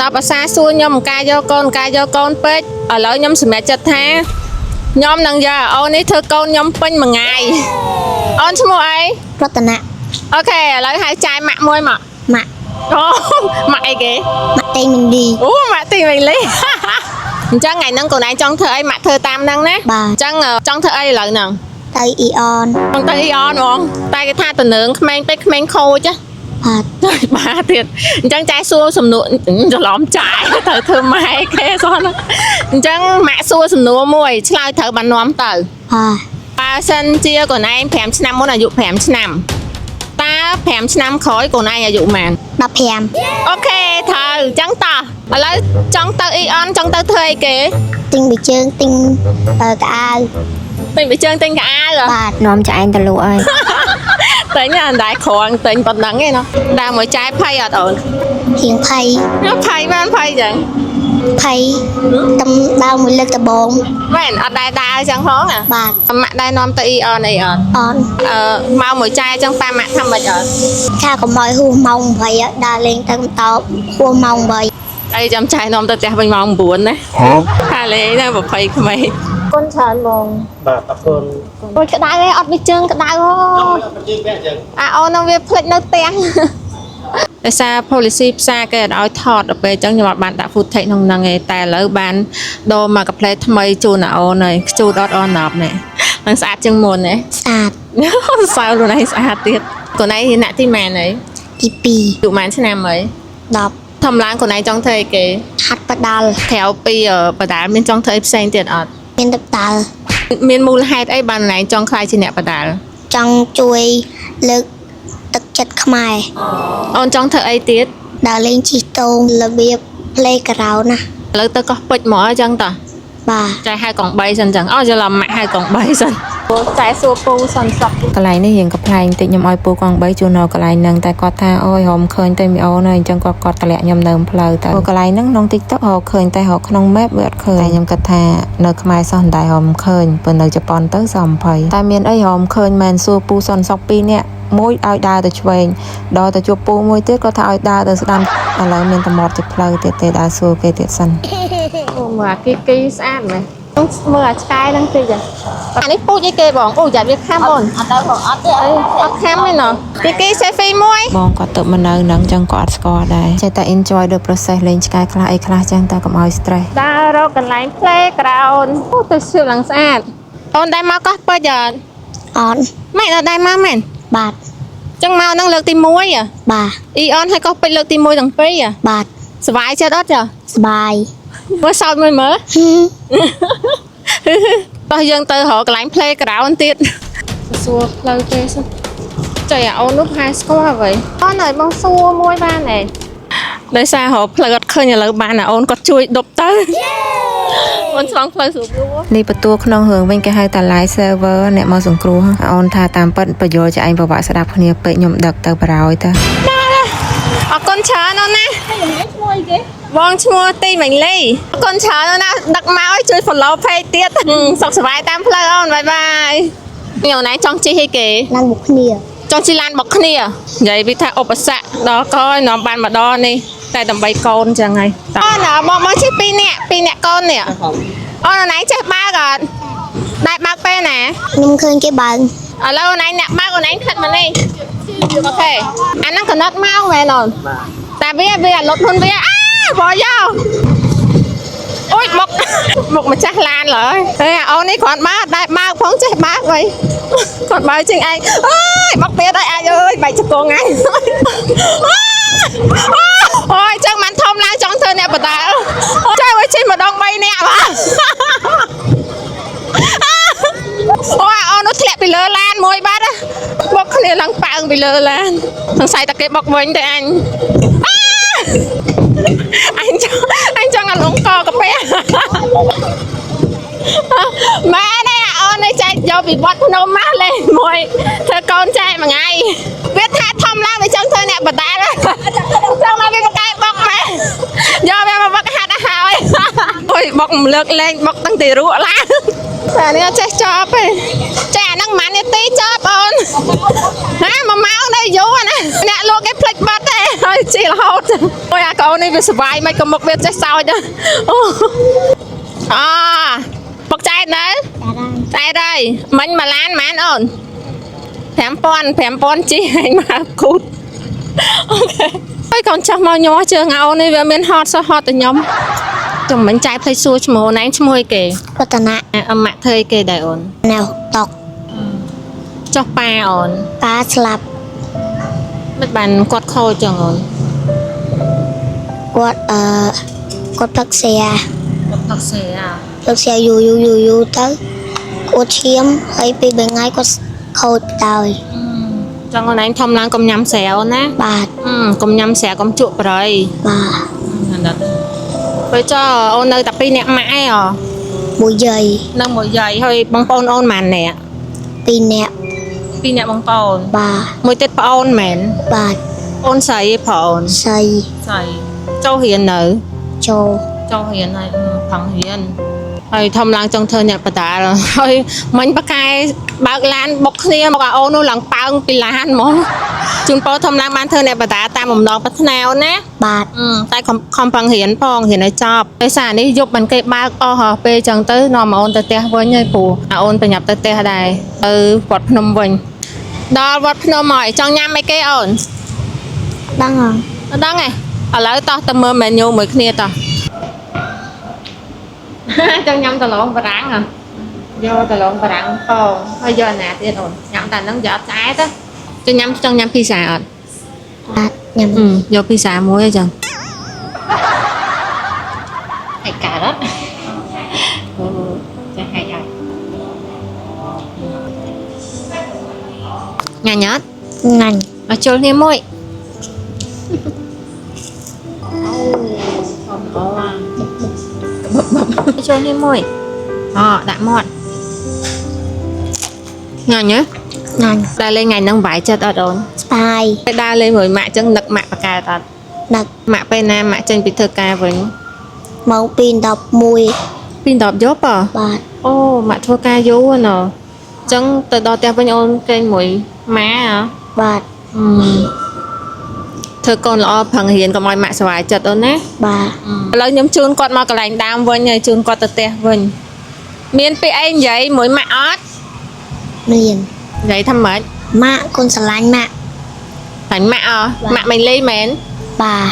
ដល់ភាសាសួរខ្ញុំកាយកកូនពេកឥឡូវខ្ញុំសម្រេចចិត្តថាខ្ញុំនឹងយកអូននេះធ្វើកូនខ្ញុំពេញមួយថ្ងៃអូនឈ្មោះអីរតនៈអូខេឥឡូវហៅចាយម៉ាក់មួយមកម៉ាក់អូម៉ាក់អីគេម៉ាក់តេងមីងឌីអូម៉ាក់ទីវិញលេអញ្ចឹងថ្ងៃហ្នឹងកូនឯងចង់ធ្វើអីម៉ាក់ធ្វើតាមហ្នឹងណាបាទអញ្ចឹងចង់ធ្វើអីឥឡូវហ្នឹងទៅអ៊ីអនចង់ទៅអ៊ីអនហ្មងតែគេថាតំណើងក្មេងពេកក្មេងខូចបាទទៀតអញ្ចឹងចាយសួរសំណួរច្រឡំចាយត្រូវធ្វើម៉ែគេសោះអញ្ចឹងម៉ាក់សួរសំណួរមួយឆ្លើយត្រូវបាននាំទៅបើសិនជាកូនឯង5ឆ្នាំមុនអាយុ5ឆ្នាំតើ5ឆ្នាំក្រោយកូនឯងអាយុប៉ុន្មាន15អូខេត្រូវអញ្ចឹងតោះឥឡូវចង់ទៅអ៊ីអនចង់ទៅធ្វើអីគេទិញប៊ីជើងទិញកៅអៅទិញប៊ីជើងទិញកៅអៅបាទនាំចែងទៅលក់អើយទិញអត់ដែរក្រងទិញប៉ុណ្ណឹងឯណោះដើរមួយចាយភ័យអត់អូនរៀងភ័យបានភ័យចឹងភ័យតំដើរមួយលើកដបងមែនអត់ដែរដើរចឹងផងបាទម៉ាក់ដែរនាំទៅអ៊ីអនអីអត់មកមួយចាយចឹងប៉ាម៉ាក់ថាម៉េចអត់ថាកុំឲ្យហួសម៉ោង8ដើរលេងទៅបន្តហួសម៉ោង8អីចាំចាយនាំទៅផ្ទះវិញម៉ោង9ណាថាលេងទៅ20ក្មេងកូនច្រើនហ្មងបាទអរគុណអូយក្តៅឯងអត់វាជើងក្តៅអូអូននឹងវាភ្លេចនៅផ្ទះដោយសារ policy ផ្សារគេអត់ឲ្យថតដល់ពេលអញ្ចឹងខ្ញុំអត់បានដាក់ footage ក្នុងហ្នឹងឯងតែឥឡូវបានដូរមកកាផ្លេថ្មីជូនអូនហើយខ្ជូតអត់អនណាប់នេះនឹងស្អាតជាងមុនណាស្អាតសើខ្លួនឯងស្អាតទៀតខ្លួនឯងអ្នកទីម៉ែនអីទី2យុម៉ែនឆ្នាំអី10ធម្មតាខ្លួនឯងចង់ធ្វើអីគេហាត់បដាល់ក្រៅពីបដាល់មានចង់ធ្វើអីផ្សេងទៀតអត់មានទឹកដាល់មានមូលហេតុអីបានខ្លួនឯងចង់ខ្លាយជាអ្នកបដាល់ចង់ជួយលើកទឹកចិត្តខ្មែរអូនចង់ធ្វើអីទៀតដើរលេងជិះតូងរបៀប playground ណាឥឡូវទៅកោះពេជ្រមកអញ្ចឹងតោះបាទចែហៅកង់3សិនអញ្ចឹងអូច្រឡំម៉ាក់ហៅកង់3សិនចែសួរពូសិនសោះកន្លែងនេះរៀងកំ pl ែងតិចខ្ញុំឲ្យពូកង់3ជួននៅកន្លែងហ្នឹងតែគាត់ថាអូយរមឃើញតែមីអូនហើយអញ្ចឹងគាត់តម្លាក់ខ្ញុំនៅផ្លូវទៅកន្លែងហ្នឹងក្នុង TikTok រកឃើញតែរកក្នុង map វាអត់ឃើញតែខ្ញុំគិតថានៅខ្មែរសោះតែរមឃើញប៉ុន្តែនៅជប៉ុនទៅសំ20តែមានអីរមឃើញមែនសួរពូសុនសុក2នាក់មួយឲ្យដើរទៅឆ្វេងដល់ទៅជួបពូមួយទៀតគាត់ថាឲ្យដើរទៅស្ដាំឥឡូវមានតែមាត់ជាផ្លូវទៀតទេដើរសួរគេទៀតសិនអូមកគីស្អាតមែនមើលអាឆ្កែហ្នឹងតិចអានេះពូជអីគេបងអូយ៉ាត់វាខាំបងអត់ទៅបងអត់ទេអត់ខាំទេណោះគីសេហ្វីមួយបងគាត់ទៅមកនៅហ្នឹងចឹងក៏អត់ស្គាល់ដែរចេះតែ enjoy the process លេងឆ្កែខ្លះអីខ្លះចឹងតែកុំឲ្យ stress ដើររកកន្លែង playground អូទៅសួរឡើងស្អាតអូនដែរមកកោះពេជ្រអត់ម៉ែអត់ដែរមកមែនបាទចឹងមកហ្នឹងលើកទី1បាទអ៊ីអនហើយកោះពេជ្រលើកទី1ទាំងពីរបាទសុបាយចិត្តអត់ចាសុបាយមើលសោតមើលតោះយើងទៅរកកន្លែង playground ទៀតសួរផ្លូវទេសិនចៃអូននោះហាយស្គាល់អ្វីអូនហើយបងសួរមួយបានទេដោយសាររកផ្លូវអត់ឃើញឥឡូវបានអូនគាត់ជួយដប់ទៅអូនឆ្លងផ្លូវស្រួលនេះបន្ទួក្នុងរឿងវិញគេហៅថា live server អ្នកមកសង្គ្រោះអូនថាតាមពិតប្រយោជន៍ជាឯងប្រវត្តិស្ដាប់គ្នាពេកខ្ញុំដឹកទៅបរោយទៅអរគុណច្រើនអូនណាឈ្មោះអីគេបងឈ្មោះទីមិញលីអរគុណច្រើនអូនណាដឹកមកឲ្យជួយ follow page ទៀតសុខសប្បាយតាមផ្លូវអូនបាយបាយនេះអូនឯងចង់ជិះអីគេឡានបុកគ្នាចង់ជិះឡានបុកគ្នានិយាយពីថាឧបសគ្គដល់កយនាំបានម្ដងនេះតែដើម្បីកូនចឹងហើយអូនមកជិះ2នាក់កូននេះអូនឯងចេះបើកអត់ដែរបើកពេលណាខ្ញុំឃើញគេបើកឥឡូវអូនឯងអ្នកបើកអូនឯងខិតមកនេះអូខេអាហ្នឹងកណិតមកមែនអូនតែវាអត់លុតខ្លួនវាបោយោអូយមុខម្ចាស់ឡានឡើយអូននេះគ្រាន់បើដែរបើកផងចេះបើកវិញគាត់បើជាងឯងអើយមកទៀតហើយអាចអើយបែកជង្គង់ឯងអូយចឹងមិនធំឡើងចង់ធ្វើអ្នកបដាល់ចេះឲ្យជិះម្ដង3នាក់បាទអូយអូននោះធ្លាក់ពីលើឡានមួយបាត់បុកគ្នាឡើងប៉ើងពីលើឡានសង្ស័យតែគេបុកវិញទេអញចង់អាលងកកាពះម៉ែនេះអូននេះចែកយកពីវត្តភ្នំមកលេងមួយធ្វើកូនចែកមួយថ្ងៃវាថាធំឡើងវាចង់ធ្វើអ្នកបដាល់ចង់មកវាបកែបុកម៉ែយកវាមកបុកហាត់ឲ្យហើយអូយបុកលើកលែងបុកតាំងទីរក់ឡើងតែនេះចេះចប់ទេចេះអាហ្នឹង ដឹងម៉ាននាទីចប់អូនណា1ម៉ោងទៅយូរណាអ្នកលោកគេភ្លេចបាត់ទេហើយជីរហូតអូយអាកូននេះវាសុបាយមិនក៏មុខវាចេះសោចអូពុកចែកនៅចែកហើយមិញ1ឡានម៉ានអូន5000ជីឲ្យមកគូតអូខេហើយកូនចាស់មកញ័រជើងអូននេះវាមានហត់សោះហត់តែខ្ញុំចាំមិញចែកផ្លេចសួរឈ្មោះណែឈ្មោះអីគេ រតនៈ អម៉ាក់ធ្វើអីគេដែរអូន ណែតុក ចុះប៉ាអូន ប៉ាស្លាប់ មិនបានគាត់ខូចចឹងអូន គាត់គាត់ទឹកស្រា គាត់ផឹកសេអា ទឹកស្រាយូរទៅគាត់ឈាមហើយពី3ថ្ងៃគាត់ខូចដោយ ចឹងអូនឯងធំឡើងកុំញ៉ាំស្រាអូនណា បាទ កុំញ៉ាំស្រាកុំជក់ប្រៃ បាទ ហ្នឹងដល់ពេលចុះអូននៅតែ2នាក់ម៉ាក់ឯង មួយយាយ នៅមួយយាយហើយបងប្អូនអូនម៉ាននាក់ 2នាក់ 2នាក់បងប្អូន បាទ មួយទៀតប្អូនមែន បាទ អូនស្រីឯងប្អូន ស្រី ស្រីចូលរៀននៅ ចូល ចូលរៀនហើយផឹងរៀនហើយធំឡើងចង់ធ្វើអ្នកបដាលហើយមិញប៉ាកែបើកឡានបុកគ្នាមកឲ្យអូននោះឡើងប៉ើងពីឡានហ្មងជូនពរធំឡើងបានធ្វើអ្នកបដាលតាមបំណងប្រាថ្នាអូនណា បាទ តែខំប្រឹងរៀនផងរៀនឲ្យចប់ដោយសារនេះយប់មិនគេបើកអស់ពេលចឹងទៅនាំអូនទៅផ្ទះវិញហើយព្រោះអូនប្រញាប់ទៅផ្ទះដែរទៅវត្តភ្នំវិញដល់វត្តភ្នំហើយចង់ញ៉ាំអីគេអូន ដឹងហ៎ អត់ដឹងទេឥឡូវតោះទៅមើលមេញូមួយគ្នាតោះ ចង់ញ៉ាំតឡងបារាំងយកតឡងបារាំងផងហើយយកអាណាទៀតអូនញ៉ាំតែហ្នឹងយកអត់ឆ្អែតទៅញ៉ាំចង់ញ៉ាំភីហ្សាអត់ បាទញ៉ាំ យកភីហ្សាមួយអញ្ចឹងហើយកើតអត់ចាហើយហើយញ៉ាំអត់ ងាញ់ មកចូលគ្នាមួយចូលនេះមួយដាក់មាត់ញ៉ាំញ៉ា ងាញ់ ដើរលេងថ្ងៃហ្នឹងបាយចិត្តអត់អូន ស្បាយ ពេលដើរលេងមួយម៉ាក់ចឹងនឹកម៉ាក់បកែតអត់ ដឹក ម៉ាក់ពេលណាម៉ាក់ចេញពីធ្វើការវិញ ម៉ោង2:11 ពី10យប់ហ៎ បាទ អូម៉ាក់ធ្វើការយូរណ៎ចឹងទៅដល់ផ្ទះវិញអូនគេងមួយម៉ាហ៎ បាទ ធ្វើកូនល្អប្រឹងរៀនកុំឲ្យម៉ាក់ស្វាយចិត្តអូនណា បាទ ឥឡូវខ្ញុំជូនគាត់មកកន្លែងដើមវិញហើយជូនគាត់ទៅផ្ទះវិញមានពាក្យអីនិយាយមួយម៉ាក់អត់ មាន និយាយថាម៉េច ម៉ាក់កូនស្រឡាញ់ម៉ាក់ តែម៉ាក់ម៉ាក់មិនលីមែន បាទ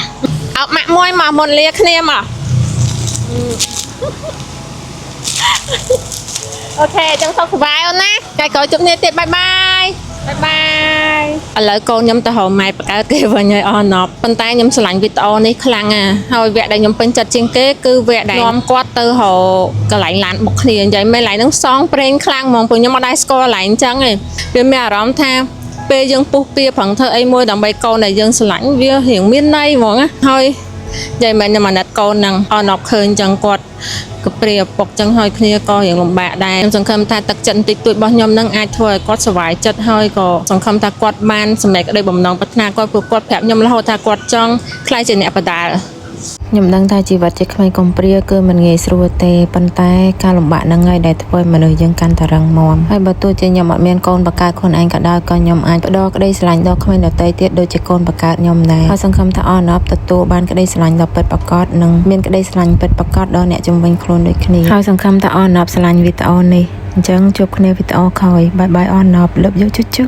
អោបម៉ាក់មួយមកមុនលាគ្នាមកអូខេចឹងសុខសប្បាយអូនណាថ្ងៃក្រោយជួបគ្នាទៀតបាយបាយឥឡូវកូនខ្ញុំទៅរកម៉ែបកើតគេវិញហើយអស់ណប់ប៉ុន្តែខ្ញុំឆ្លាញ់វីដេអូនេះខ្លាំងណាស់ហើយវគ្គដែលខ្ញុំពេញចិត្តជាងគេគឺវគ្គដែលនាំគាត់ទៅរកកន្លែងឡានបុកគ្នានិយាយមែនកន្លែងហ្នឹងសងប្រេងខ្លាំងហ្មងព្រោះខ្ញុំអត់ដែរស្គាល់កន្លែងអញ្ចឹងឯងវាមានអារម្មណ៍ថាពេលយើងពុះពៀប្រឹងធ្វើអីមួយដើម្បីកូនដែលយើងឆ្លាញ់វារៀងមានន័យហ្មងណាហើយនិយាយមែនខ្ញុំអាណិតកូនហ្នឹងអត់ណប់ឃើញអញ្ចឹងគាត់ក៏ព្រាឪពុកចឹងហើយគ្នាក៏រៀងលំបាកដែរខ្ញុំសង្ឃឹមថាទឹកចិត្តបន្តិចតួចរបស់ខ្ញុំនឹងអាចធ្វើឲ្យគាត់សុវ័យចិត្តហើយក៏សង្ឃឹមថាគាត់បានសម្រេចក្តីបំណងប្រាថ្នាគាត់ព្រោះគាត់ប្រាប់ខ្ញុំរហូតថាគាត់ចង់ខ្លាចជាអ្នកបដាលខ្ញុំដឹងថាជីវិតជាក្មេងកំព្រាគឺមិនងាយស្រួលទេប៉ុន្តែការលំបាកហ្នឹងហើយដែលធ្វើឲ្យមនុស្សយើងកាន់តែរឹងមាំហើយបើទោះជាខ្ញុំអត់មានកូនបកើតខ្លួនឯងក៏ដោយក៏ខ្ញុំអាចផ្ដល់ក្តីស្រឡាញ់ដល់ក្មេងដទៃទៀតដូចជាកូនបកើតខ្ញុំដែរហើយសង្ឃឹមថាអនប់ទទួលបានក្តីស្រឡាញ់ដ៏ពិតប្រាកដនិងមានក្តីស្រឡាញ់ពិតប្រាកដដល់អ្នកជំនាញខ្លួនដូចគ្នាហើយសង្ឃឹមថាអនប់ស្រឡាញ់វីដេអូនេះអញ្ចឹងជួបគ្នាវីដេអូក្រោយបាយបាយអនប់លឹបយកជុជ